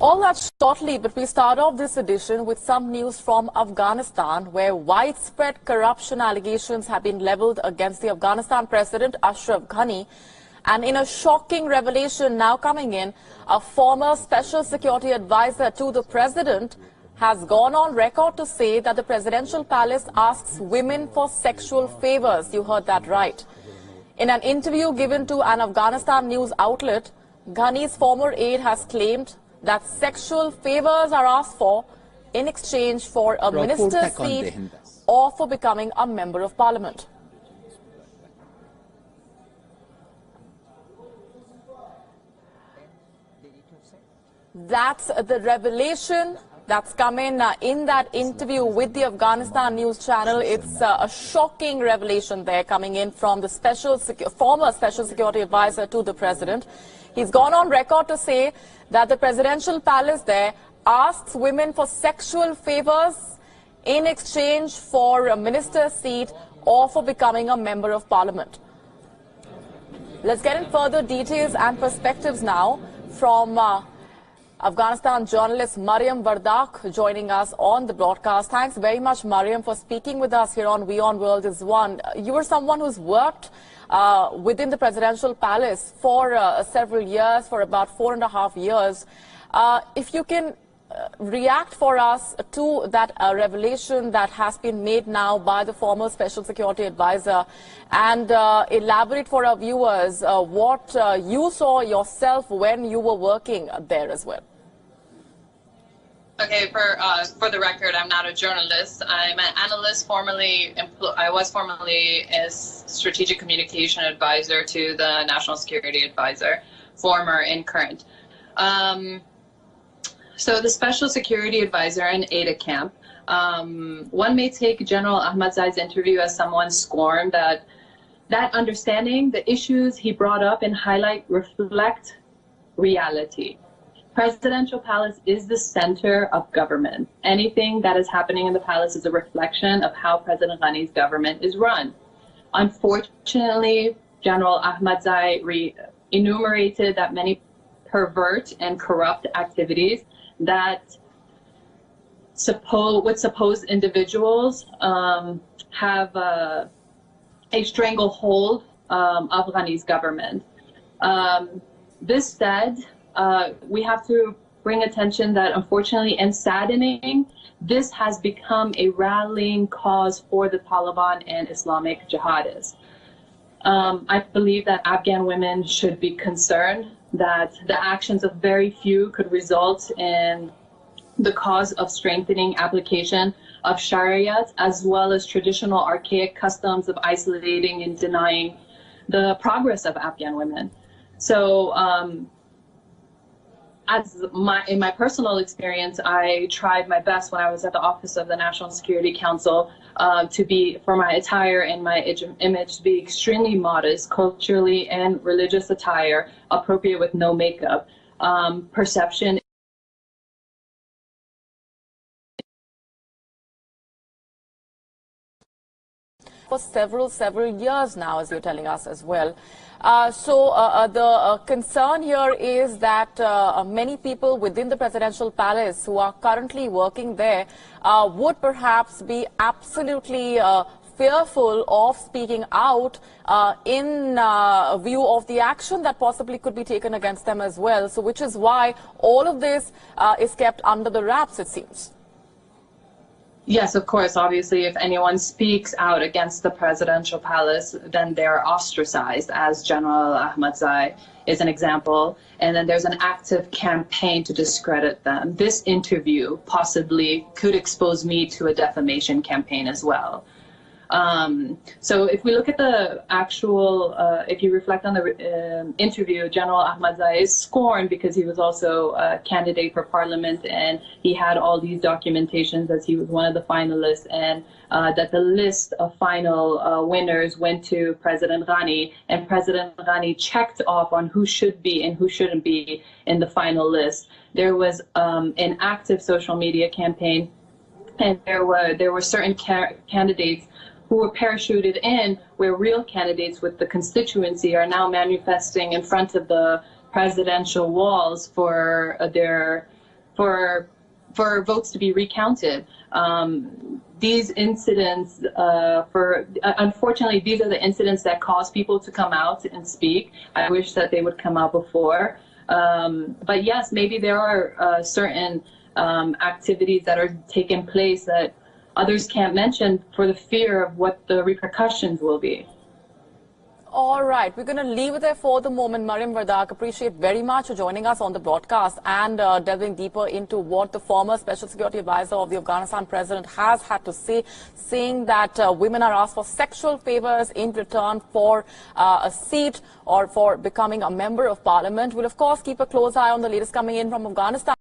All that shortly, but we start off this edition with some news from Afghanistan, where widespread corruption allegations have been leveled against the Afghanistan President Ashraf Ghani. And in a shocking revelation now coming in, a former special security advisor to the president has gone on record to say that the presidential palace asks women for sexual favors. You heard that right. In an interview given to an Afghanistan news outlet, Ghani's former aide has claimed that sexual favors are asked for in exchange for a minister's seat or for becoming a member of parliament. That's the revelation that's come in that interview with the Afghanistan news channel. It's a shocking revelation there coming in from the former special security advisor to the president. He's gone on record to say that the presidential palace there asks women for sexual favors in exchange for a minister's seat or for becoming a member of parliament. Let's get in further details and perspectives now from Afghanistan journalist Mariam Wardak joining us on the broadcast. Thanks very much, Mariam, for speaking with us here on WION World is One. You were someone who's worked within the presidential palace for several years, for about 4.5 years. If you can react for us to that revelation that has been made now by the former special security advisor and elaborate for our viewers what you saw yourself when you were working there as well. Okay, for the record, I'm not a journalist. I'm an analyst. I was formerly a strategic communication advisor to the National Security Advisor, former and current. So the Special Security Advisor in Ada Camp, one may take General Ahmadzai's interview as someone scorned that understanding the issues he brought up and highlight reflect reality. Presidential palace is the center of government. Anything that is happening in the palace is a reflection of how President Ghani's government is run. Unfortunately, General Ahmadzai enumerated that many pervert and corrupt activities that supposed individuals have a stranglehold of Ghani's government. This said, we have to bring attention that unfortunately and saddening, this has become a rallying cause for the Taliban and Islamic jihadists. I believe that Afghan women should be concerned that the actions of very few could result in the cause of strengthening application of Sharia as well as traditional archaic customs of isolating and denying the progress of Afghan women. So in my personal experience, I tried my best when I was at the Office of the National Security Council for my attire and my image to be extremely modest, culturally and religious attire, appropriate with no makeup. Perception for several years now, as you're telling us as well. The concern here is that many people within the presidential palace who are currently working there would perhaps be absolutely fearful of speaking out in view of the action that possibly could be taken against them as well. So which is why all of this is kept under the wraps, it seems. Yes, of course. Obviously, if anyone speaks out against the presidential palace, then they're ostracized, as General Ahmadzai is an example. And then there's an active campaign to discredit them. This interview possibly could expose me to a defamation campaign as well. So if we look at the actual, if you reflect on the interview, General Ahmadzai is scorned because he was also a candidate for parliament and he had all these documentations as he was one of the finalists, and that the list of final winners went to President Ghani, and President Ghani checked off on who should be and who shouldn't be in the final list. There was an active social media campaign, and there were certain candidates who were parachuted in, where real candidates with the constituency are now manifesting in front of the presidential walls for their for votes to be recounted. These incidents, unfortunately, these are the incidents that cause people to come out and speak. I wish that they would come out before. But yes, maybe there are certain activities that are taking place that others can't mention for the fear of what the repercussions will be. All right, we're going to leave it there for the moment. Mariam Wardak, appreciate very much for joining us on the broadcast and delving deeper into what the former Special Security Advisor of the Afghanistan President has had to say, saying that women are asked for sexual favors in return for a seat or for becoming a member of Parliament. We'll, of course, keep a close eye on the latest coming in from Afghanistan.